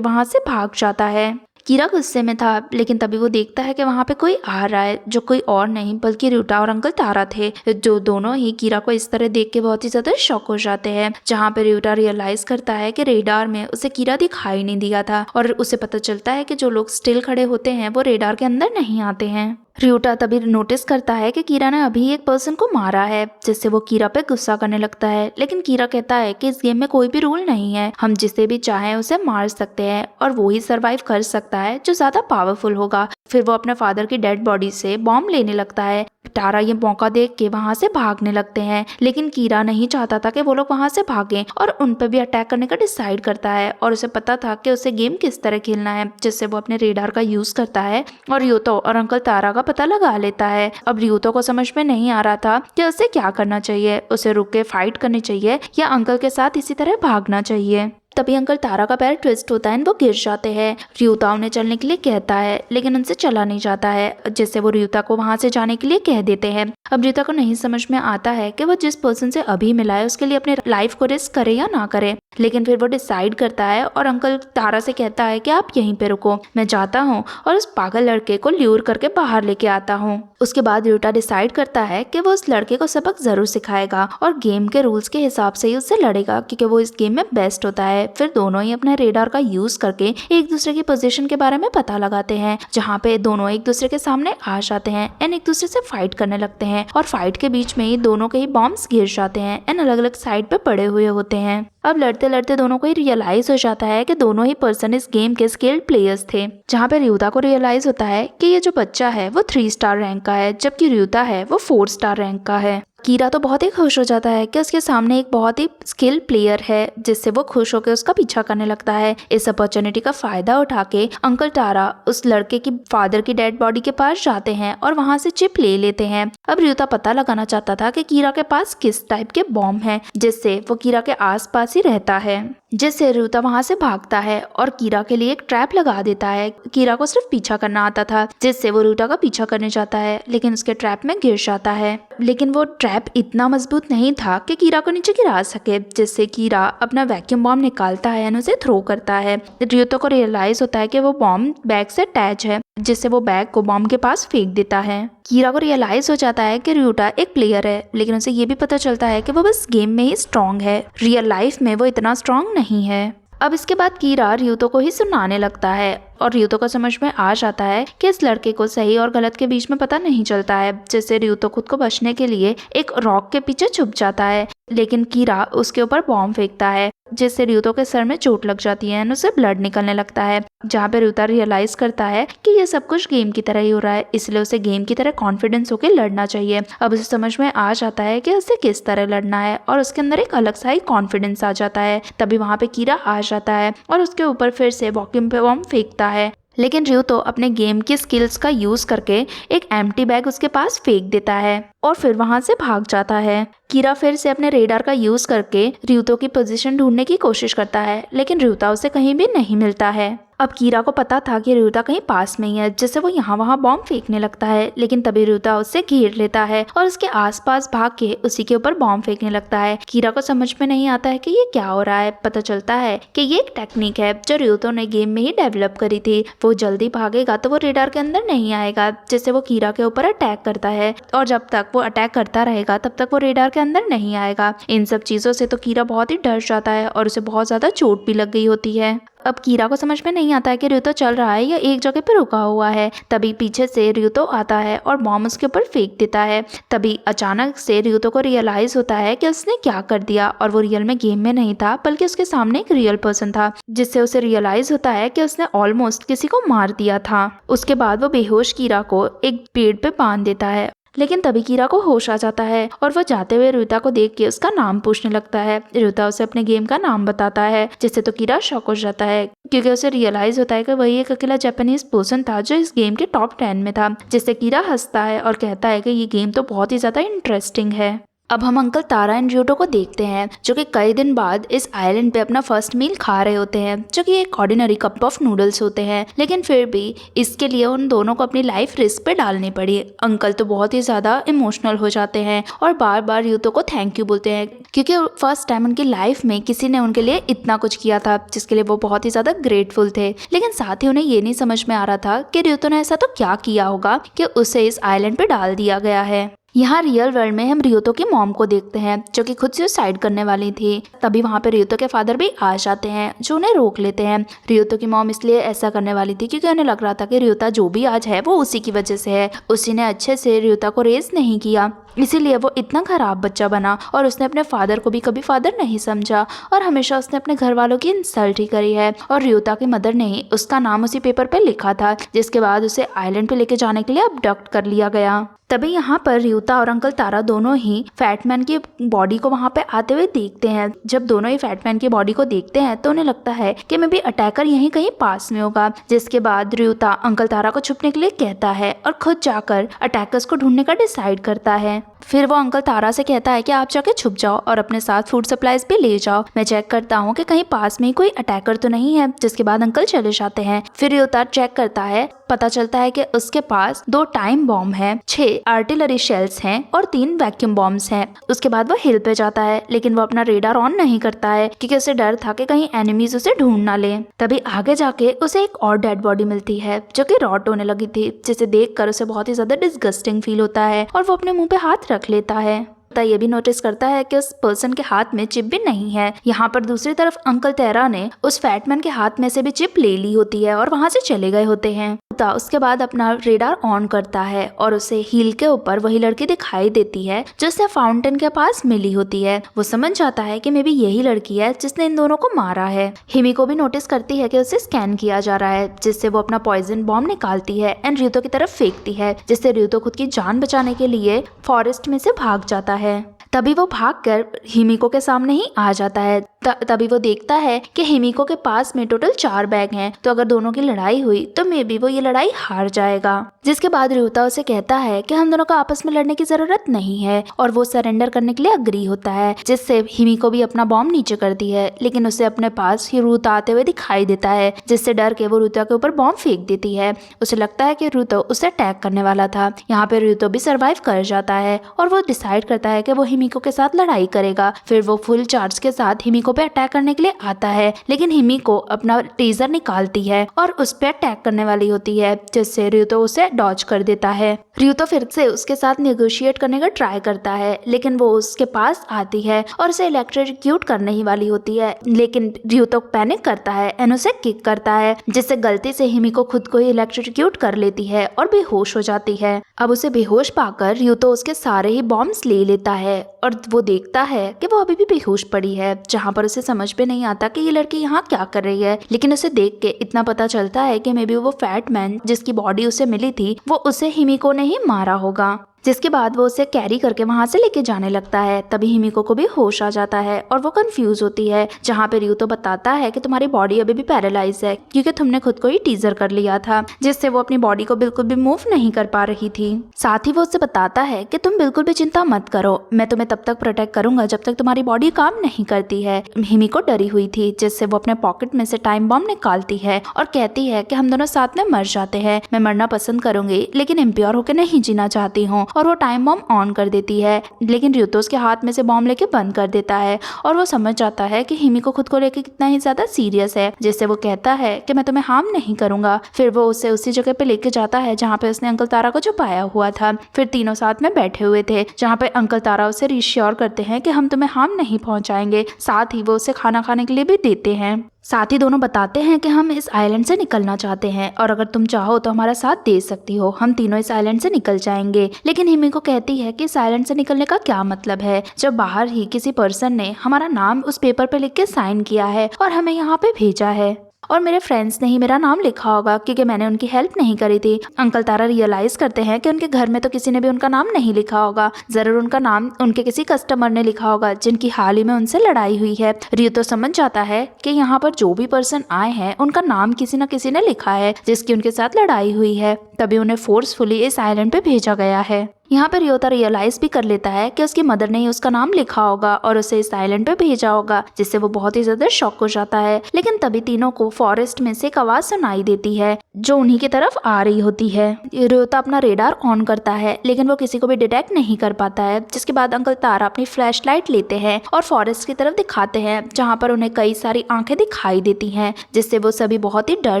वहां से भाग जाता है। कीरा गुस्से में था, लेकिन तभी वो देखता है कि वहाँ पे कोई आ रहा है, जो कोई और नहीं बल्कि रूटा और अंकल तारा थे, जो दोनों ही कीरा को इस तरह देख के बहुत ही ज्यादा शॉक हो जाते हैं। जहाँ पे रूटा रियलाइज करता है कि रेडार में उसे कीरा दिखाई नहीं दिया था और उसे पता चलता है कि जो लोग स्टिल खड़े होते हैं वो रेडार के अंदर नहीं आते हैं। रूटा तभी नोटिस करता है कि कीरा ने अभी एक पर्सन को मारा है, जिससे वो कीरा पे गुस्सा करने लगता है। लेकिन कीरा कहता है कि इस गेम में कोई भी रूल नहीं है, हम जिसे भी चाहें उसे मार सकते हैं और वो ही सरवाइव कर सकता है जो ज्यादा पावरफुल होगा। फिर वो अपने फादर की डेड बॉडी से बॉम्ब लेने लगता है। तारा ये मौका देख के वहाँ से भागने लगते हैं, लेकिन कीरा नहीं चाहता था कि वो लोग वहाँ से भागें और उन पे भी अटैक करने का डिसाइड करता है। और उसे पता था कि उसे गेम किस तरह खेलना है, जिससे वो अपने रेडार का यूज करता है और रियोतो और अंकल तारा का पता लगा लेता है। अब रियोतो को समझ में नहीं आ रहा था कि उसे क्या करना चाहिए, उसे रुक के फाइट करनी चाहिए या अंकल के साथ इसी तरह भागना चाहिए। तभी अंकल तारा का पैर ट्विस्ट होता है, वो गिर जाते हैं। रियुता उन्हें चलने के लिए कहता है, लेकिन उनसे चला नहीं जाता है, जिससे वो रियुता को वहां से जाने के लिए कह देते हैं। अब रियुता को नहीं समझ में आता है कि वो जिस पर्सन से अभी मिला है उसके लिए अपने लाइफ को रिस्क करे या ना करे, लेकिन फिर वो डिसाइड करता है और अंकल तारा से कहता है कि आप यहीं पे रुको, मैं जाता हूँ और उस पागल लड़के को ल्यूर करके बाहर लेके आता हूँ। उसके बाद रियुता डिसाइड करता है कि वो उस लड़के को सबक जरूर सिखाएगा और गेम के रूल्स के हिसाब से ही उससे लड़ेगा, क्योंकि वो इस गेम में बेस्ट होता है। फिर दोनों ही अपने रेडार का यूज करके एक दूसरे की पोजीशन के बारे में पता लगाते हैं, जहाँ पे दोनों एक दूसरे के सामने आ जाते हैं एंड एक दूसरे से फाइट करने लगते हैं। और फाइट के बीच में ही दोनों के ही बॉम्ब्स गिर जाते हैं एंड अलग अलग साइड पे पड़े हुए होते हैं। अब लड़ते लड़ते दोनों को ही रियलाइज हो जाता है कि दोनों ही पर्सन इस गेम के स्किल्ड प्लेयर्स थे, जहाँ पे रियुता को रियलाइज होता है कि ये जो बच्चा है वो 3 स्टार रैंक का है, जबकि रियुता है वो 4 स्टार रैंक का है। कीरा तो बहुत ही खुश हो जाता है कि उसके सामने एक बहुत ही स्किल प्लेयर है, जिससे वो खुश होकर उसका पीछा करने लगता है। इस अपॉर्चुनिटी का फायदा उठा के अंकल तारा उस लड़के की फादर की डेड बॉडी के पास जाते हैं और वहां से चिप ले लेते हैं। अब रियुता पता लगाना चाहता था कि कीरा के पास किस टाइप के बॉम्ब हैं, जिससे वो कीरा के आसपास ही रहता है, जिससे रियुता वहां से भागता है और कीरा के लिए एक ट्रैप लगा देता है। कीरा को सिर्फ पीछा करना आता था, जिससे वो रियुता का पीछा करने जाता है, लेकिन उसके ट्रैप में गिर जाता है। लेकिन वो ट्रैप इतना मजबूत नहीं था कि कीरा को नीचे गिरा सके, जिससे कीरा अपना वैक्यूम बॉम्ब निकालता है और उसे थ्रो करता है। रियुता को रियलाइज होता है कि वो बॉम्ब बैग से अटैच है, जिससे वो बैग को बॉम्ब के पास फेंक देता है। कीरा को रियलाइज हो जाता है कि रियुता एक प्लेयर है, लेकिन उसे ये भी पता चलता है कि वो बस गेम में ही स्ट्रांग है, रियल लाइफ में वो इतना स्ट्रांग नहीं है। अब इसके बाद कीरा रियुतो को ही सुनाने लगता है और रियुतो को समझ में आ जाता है कि इस लड़के को सही और गलत के बीच में पता नहीं चलता है, जिससे रियुतो खुद को बचने के लिए एक रॉक के पीछे छुप जाता है, लेकिन कीरा उसके ऊपर बॉम्ब फेंकता है, जिससे रियुतो के सर में चोट लग जाती है और उसे ब्लड निकलने लगता है। जहाँ पे रियुता रियलाइज करता है कि ये सब कुछ गेम की तरह ही हो रहा है, इसलिए उसे गेम की तरह कॉन्फिडेंस होकर लड़ना चाहिए। अब उसे समझ में आ जाता है कि उसे किस तरह लड़ना है और उसके अंदर एक अलग सा ही कॉन्फिडेंस आ जाता है। तभी वहाँ पे कीरा आ जाता है और उसके ऊपर फिर से वॉक्यूम बॉम्ब फेंकता है, लेकिन रियुतो अपने गेम की स्किल्स का यूज करके एक एम्प्टी बैग उसके पास फेंक देता है और फिर वहां से भाग जाता है। कीरा फिर से अपने रेडार का यूज करके रियुतो की पोजीशन ढूंढने की कोशिश करता है, लेकिन रियुता उसे कहीं भी नहीं मिलता है। अब कीरा को पता था कि रियुता कहीं पास में ही है, जिससे वो यहाँ वहाँ बॉम्ब फेंकने लगता है, लेकिन तभी रियुता उससे घेर लेता है और उसके आसपास भाग के उसी के ऊपर बॉम्ब फेंकने लगता है। कीरा को समझ में नहीं आता है कि ये क्या हो रहा है। पता चलता है कि ये एक टेक्निक है जो रियुतो ने गेम में ही डेवलप करी थी। वो जल्दी भागेगा तो वो रेडार के अंदर नहीं आएगा, जिससे वो कीरा के ऊपर अटैक करता है और जब तक वो अटैक करता रहेगा तब तक वो रेडार के अंदर नहीं आएगा। इन सब चीजों से तो कीरा बहुत ही डर जाता है और उसे बहुत ज्यादा चोट भी लग गई होती है। अब कीरा को समझ में नहीं आता है कि रियोतो चल रहा है या एक जगह पे रुका हुआ है। तभी पीछे से रियोतो आता है और बॉम्ब उसके ऊपर फेंक देता है। तभी अचानक से रियोतो को रियलाइज होता है कि उसने क्या कर दिया और वो रियल में गेम में नहीं था बल्कि उसके सामने एक रियल पर्सन था, जिससे उसे रियलाइज होता है कि उसने ऑलमोस्ट किसी को मार दिया था। उसके बाद वो बेहोश कीरा को एक पेड़ पे बांध देता है, लेकिन तभी कीरा को होश आ जाता है और वो जाते हुए रुता को देख के उसका नाम पूछने लगता है। रुता उसे अपने गेम का नाम बताता है, जिससे तो कीरा शॉक हो जाता है क्योंकि उसे रियलाइज होता है कि वही एक अकेला जापानीज पर्सन था जो इस गेम के टॉप 10 में था। जिससे कीरा हंसता है और कहता है कि ये गेम तो बहुत ही ज्यादा इंटरेस्टिंग है। अब हम अंकल तारा एंड रियोतो को देखते हैं जो कि कई दिन बाद इस आइलैंड पे अपना फर्स्ट मील खा रहे होते हैं, जो कि एक ऑर्डिनरी कप ऑफ नूडल्स होते हैं। लेकिन फिर भी इसके लिए उन दोनों को अपनी लाइफ रिस्क पे डालनी पड़ी। अंकल तो बहुत ही ज्यादा इमोशनल हो जाते हैं और बार बार रियोतो को थैंक यू बोलते हैं क्योंकि फर्स्ट टाइम उनकी लाइफ में किसी ने उनके लिए इतना कुछ किया था जिसके लिए वो बहुत ही ज्यादा ग्रेटफुल थे। लेकिन साथ ही उन्हें ये नहीं समझ में आ रहा था कि रियोतो ने ऐसा तो क्या किया होगा कि उसे इस आइलैंड पे डाल दिया गया है। यहाँ रियल वर्ल्ड में हम रियोतो की मॉम को देखते हैं जो कि खुद सुसाइड करने वाली थी। तभी वहाँ पे रियोतो के फादर भी आ जाते हैं जो उन्हें रोक लेते हैं। रियोतो की मॉम इसलिए ऐसा करने वाली थी क्योंकि उन्हें लग रहा था कि रियोता जो भी आज है वो उसी की वजह से है। उसी ने अच्छे से रियोता को रेज नहीं किया, इसीलिए वो इतना खराब बच्चा बना और उसने अपने फादर को भी कभी फादर नहीं समझा और हमेशा उसने अपने घर वालों की इंसल्ट ही करी है। और रियोता की मदर ने ही उसका नाम उसी पेपर पे लिखा था, जिसके बाद उसे आइलैंड पे लेके जाने के लिए अबडक्ट कर लिया गया। तभी यहाँ पर रियोता और अंकल तारा दोनों ही फैटमैन की बॉडी को वहाँ पे आते हुए देखते हैं। जब दोनों ही फैटमैन की बॉडी को देखते हैं तो उन्हें लगता है कि मे बी अटैकर यहीं कहीं पास में होगा। जिसके बाद रियोता अंकल तारा को छुपने के लिए कहता है और खुद जाकर अटैकर्स को ढूंढने का डिसाइड करता है। फिर वो अंकल तारा से कहता है कि आप जाके छुप जाओ और अपने साथ फूड सप्लाईज भी ले जाओ, मैं चेक करता हूँ कि कहीं पास में कोई अटैकर तो नहीं है। जिसके बाद अंकल चले जाते हैं। फिर रियोता चेक करता है, पता चलता है कि उसके पास 2 टाइम बॉम्ब है, 6 आर्टिलरी शेल्स हैं और 3 वैक्यूम बॉम्ब्स हैं। उसके बाद वो हिल पे जाता है, लेकिन वो अपना रेडार ऑन नहीं करता है क्योंकि उसे डर था कि कहीं एनिमीज उसे ढूंढ ना ले। तभी आगे जाके उसे एक और डेड बॉडी मिलती है जो कि रॉट होने लगी थी, जिसे देखकर उसे बहुत ही ज्यादा डिस्गस्टिंग फील होता है और वो अपने मुंह पे हाथ रख लेता है। ये भी नोटिस करता है कि उस पर्सन के हाथ में चिप भी नहीं है। यहाँ पर दूसरी तरफ अंकल तेरा ने उस फैटमैन के हाथ में से भी चिप ले ली होती है और वहाँ से चले गए होते हैं। उसके बाद अपना रेडार ऑन करता है और उसे हील के ऊपर वही लड़की दिखाई देती है जो उसे फाउंटेन के पास मिली होती है। वो समझ जाता है कि मे बी यही लड़की है जिसने इन दोनों को मारा है। हिमी को भी नोटिस करती है कि उसे स्कैन किया जा रहा है, जिससे वो अपना पॉइजन बॉम्ब निकालती है एंड रियोतो की तरफ फेंकती है, जिससे रियोतो खुद की जान बचाने के लिए फॉरेस्ट में से भाग जाता है। तभी वो भागकर हिमिको के सामने ही आ जाता है। तभी वो देखता है कि हिमिको के पास में टोटल 4 बैग हैं, तो अगर दोनों की लड़ाई हुई तो मे बी वो ये लड़ाई हार जाएगा। जिसके बाद रियोता उसे कहता है कि हम दोनों को आपस में लड़ने की जरूरत नहीं है और वो सरेंडर करने के लिए अग्री होता है, जिससे हिमिको भी अपना बॉम्ब नीचे करती है। लेकिन उसे अपने पास रियोता आते हुए दिखाई देता है, जिससे डर के वो रियोता के ऊपर बॉम्ब फेंक देती है। उसे लगता है कि रियोता उसे अटैक करने वाला था। यहाँ पे रियोता भी सर्वाइव कर जाता है और वो डिसाइड करता है कि वो हिमिको के साथ लड़ाई करेगा। फिर वो फुल चार्ज के साथ हिमिको पे अटैक करने के लिए आता है, लेकिन हिमिको अपना टेजर निकालती है और उस पे अटैक करने वाली होती है, जिससे रियोतो उसे डॉज कर देता है। रियोतो फिर से उसके साथ नेगोशिएट करने का ट्राई करता है, लेकिन वो उसके पास आती है और उसे इलेक्ट्रोक्यूट करने ही वाली होती है, लेकिन रियोतो पैनिक करता है एंड उसे किक करता है, जिससे गलती से हिमिको खुद को ही इलेक्ट्रोक्यूट कर लेती है और बेहोश हो जाती है। अब उसे बेहोश पाकर रियोतो उसके सारे ही बॉम्ब्स ले लेता है और वो देखता है कि वो अभी भी बेहोश पड़ी है, जहाँ पर उसे समझ में नहीं आता कि ये लड़की यहाँ क्या कर रही है। लेकिन उसे देख के इतना पता चलता है कि मे बी वो फैटमैन जिसकी बॉडी उसे मिली थी वो उसे हिमिको ने ही मारा होगा। जिसके बाद वो उसे कैरी करके वहाँ से लेके जाने लगता है। तभी हिमिको को भी होश आ जाता है और वो कंफ्यूज होती है, जहाँ पे रियोतो बताता है कि तुम्हारी बॉडी अभी भी पैरालाइज है क्योंकि तुमने खुद को ही टीजर कर लिया था, जिससे वो अपनी बॉडी को बिल्कुल भी मूव नहीं कर पा रही थी। साथ ही वो उसे बताता है कि तुम बिल्कुल भी चिंता मत करो, मैं तुम्हें तब तक प्रोटेक्ट करूंगा जब तक तुम्हारी बॉडी काम नहीं करती है। हिमिको डरी हुई थी, जिससे वो अपने पॉकेट में से टाइम बॉम्ब निकालती है और कहती है कि हम दोनों साथ में मर जाते हैं, मैं मरना पसंद करूंगी लेकिन इम्प्योर होकर नहीं जीना चाहती हूँ। और वो टाइम बॉम्ब ऑन कर देती है, लेकिन रियोतो उसके हाथ में से बॉम्ब लेके बंद कर देता है और वो समझ जाता है कि हिमिको खुद को लेके कितना ही ज्यादा सीरियस है, जिससे वो कहता है कि मैं तुम्हें हार्म नहीं करूंगा। फिर वो उसे उसी जगह पे लेके जाता है जहाँ पे उसने अंकल तारा को छुपाया हुआ था। फिर तीनों साथ में बैठे हुए थे, जहाँ पे अंकल तारा उसे रिश्योर करते हैं कि हम तुम्हें हार्म नहीं पहुंचाएंगे, साथ ही वो उसे खाना खाने के लिए भी देते हैं। साथ ही दोनों बताते हैं कि हम इस आइलैंड से निकलना चाहते हैं और अगर तुम चाहो तो हमारा साथ दे सकती हो, हम तीनों इस आइलैंड से निकल जाएंगे। लेकिन हिमिको कहती है कि इस आइलैंड से निकलने का क्या मतलब है जब बाहर ही किसी पर्सन ने हमारा नाम उस पेपर पे लिख के साइन किया है और हमें यहाँ पे भेजा है, और मेरे फ्रेंड्स ने ही मेरा नाम लिखा होगा क्योंकि मैंने उनकी हेल्प नहीं करी थी। अंकल तारा रियलाइज करते हैं कि उनके घर में तो किसी ने भी उनका नाम नहीं लिखा होगा, जरूर उनका नाम उनके किसी कस्टमर ने लिखा होगा जिनकी हाल ही में उनसे लड़ाई हुई है। रियो तो समझ जाता है कि यहाँ पर जो भी पर्सन आए हैं उनका नाम किसी न किसी ने लिखा है जिसकी उनके साथ लड़ाई हुई है, तभी उन्हें फोर्सफुली इस आइलैंड पे भेजा गया है। यहाँ पर रियोता रियलाइज भी कर लेता है कि उसकी मदर ने ही उसका नाम लिखा होगा और उसे इस आइलैंड पे भेजा होगा, जिससे वो बहुत ही ज्यादा शॉक हो जाता है। लेकिन तभी तीनों को फॉरेस्ट में से एक आवाज सुनाई देती है जो उन्हीं की तरफ आ रही होती है। रियोता अपना रेडार ऑन करता है लेकिन वो किसी को भी डिटेक्ट नहीं कर पाता है, जिसके बाद अंकल तारा अपनी फ्लैश लाइट लेते हैं और फॉरेस्ट की तरफ दिखाते हैं जहाँ पर उन्हें कई सारी आंखें दिखाई देती हैं, जिससे वो सभी बहुत ही डर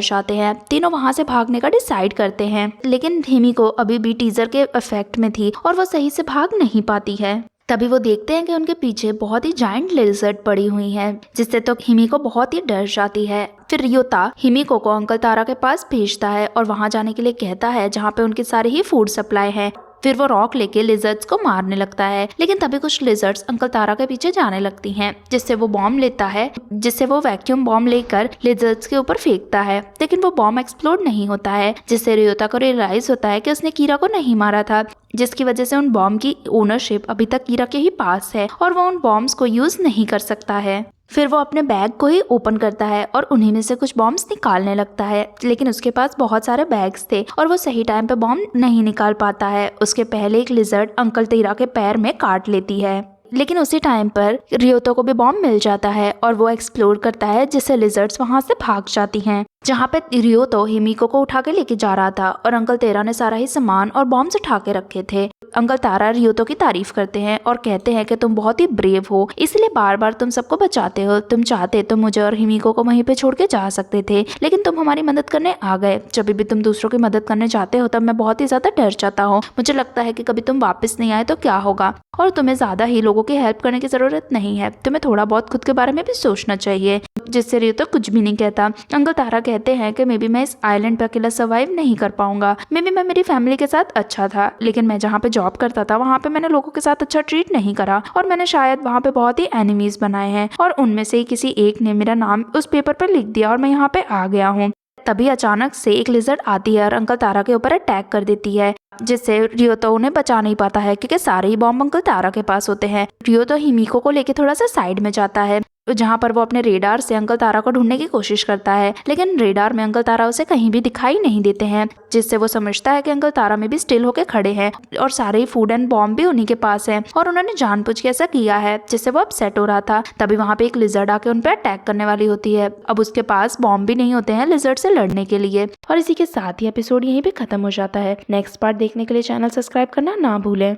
जाते हैं। तीनों वहाँ से भागने का डिसाइड करते हैं, लेकिन हिमिको अभी भी टीजर के इफेक्ट में थी और वो सही से भाग नहीं पाती है। तभी वो देखते हैं कि उनके पीछे बहुत ही जायंट लिजर्ड पड़ी हुई है, जिससे तो हिमिको बहुत ही डर जाती है। फिर रियोता हिमिको को अंकल तारा के पास भेजता है और वहां जाने के लिए कहता है जहाँ पे उनकी सारी ही फूड सप्लाई है। फिर वो रॉक लेके लिजर्ड्स को मारने लगता है, लेकिन तभी कुछ लिजर्ड्स अंकल तारा के पीछे जाने लगती हैं, जिससे वो बॉम्ब लेता है, जिससे वो वैक्यूम बॉम्ब लेकर लिजर्ड्स के ऊपर फेंकता है। लेकिन वो बॉम्ब एक्सप्लोड नहीं होता है, जिससे रियोता को रियलाइज होता है कि उसने कीरा को नहीं मारा था, जिसकी वजह से उन बॉम्ब की ओनरशिप अभी तक कीरा के ही पास है और वो उन बॉम्ब्स को यूज नहीं कर सकता है। फिर वो अपने बैग को ही ओपन करता है और उन्हीं में से कुछ बॉम्ब्स निकालने लगता है, लेकिन उसके पास बहुत सारे बैग्स थे और वो सही टाइम पे बॉम्ब नहीं निकाल पाता है। उसके पहले एक लिजर्ड अंकल तेरा के पैर में काट लेती है, लेकिन उसी टाइम पर रियोतो को भी बॉम्ब मिल जाता है और वो एक्सप्लोर करता है, जिससे लिजर्ड्स वहां से भाग जाती हैं। जहाँ पे रियोतो हिमिको को उठा के लेके जा रहा था और अंकल तेरा ने सारा ही सामान और बॉम्ब्स उठा के रखे थे। अंकल तारा रियोतो की तारीफ करते हैं और कहते हैं कि तुम बहुत ही ब्रेव हो, इसलिए बार बार तुम सबको बचाते हो। तुम चाहते तो मुझे और हिमिको को वहीं पे छोड़ के जा सकते थे, लेकिन तुम हमारी मदद करने आ गए। जब भी तुम दूसरों की मदद करने जाते हो तब मैं बहुत ही ज्यादा डर जाता हूँ। मुझे लगता है कि कभी तुम वापस नहीं आए तो क्या होगा, और तुम्हें ज्यादा ही लोगों की हेल्प करने की जरूरत नहीं है, तुम्हें थोड़ा बहुत खुद के बारे में भी सोचना चाहिए। जिससे रियोतो कुछ भी नहीं कहता। अंकल तारा कहते हैं कि मे बी मैं इस आइलैंड पे अकेला सर्वाइव नहीं कर पाऊंगा। मे बी मैं मेरी फैमिली के साथ अच्छा था, लेकिन मैं जहाँ पे जॉब करता था वहाँ पे मैंने लोगों के साथ अच्छा ट्रीट नहीं करा और मैंने शायद वहाँ पे बहुत ही एनिमीज बनाए हैं और उनमें से ही किसी एक ने मेरा नाम उस पेपर पर लिख दिया और मैं यहाँ पे आ गया हूँ। तभी अचानक से एक लिजर्ड आती है और अंकल तारा के ऊपर अटैक कर देती है, जिससे रियोतो उन्हें बचा नहीं पाता है क्योंकि सारे ही बॉम्ब अंकल तारा के पास होते हैं। रियोतो हिमिको को लेके थोड़ा सा साइड में जाता है, जहाँ पर वो अपने रेडार से अंकल तारा को ढूंढने की कोशिश करता है, लेकिन रेडार में अंकल तारा उसे कहीं भी दिखाई नहीं देते हैं, जिससे वो समझता है कि अंकल तारा में भी स्टिल होके खड़े हैं और सारे फूड एंड बॉम्ब भी उन्हीं के पास है और उन्होंने जानबूझ के ऐसा किया है, जिससे वो अपसेट हो रहा था। तभी वहाँ पे एक लिजर्ड आके उन पे अटैक करने वाली होती है। अब उसके पास बॉम्ब भी नहीं होते हैं लिजर्ड से लड़ने के लिए, और इसी के साथ ही एपिसोड यहीं पे खत्म हो जाता है। नेक्स्ट पार्ट देखने के लिए चैनल सब्सक्राइब करना ना भूलें।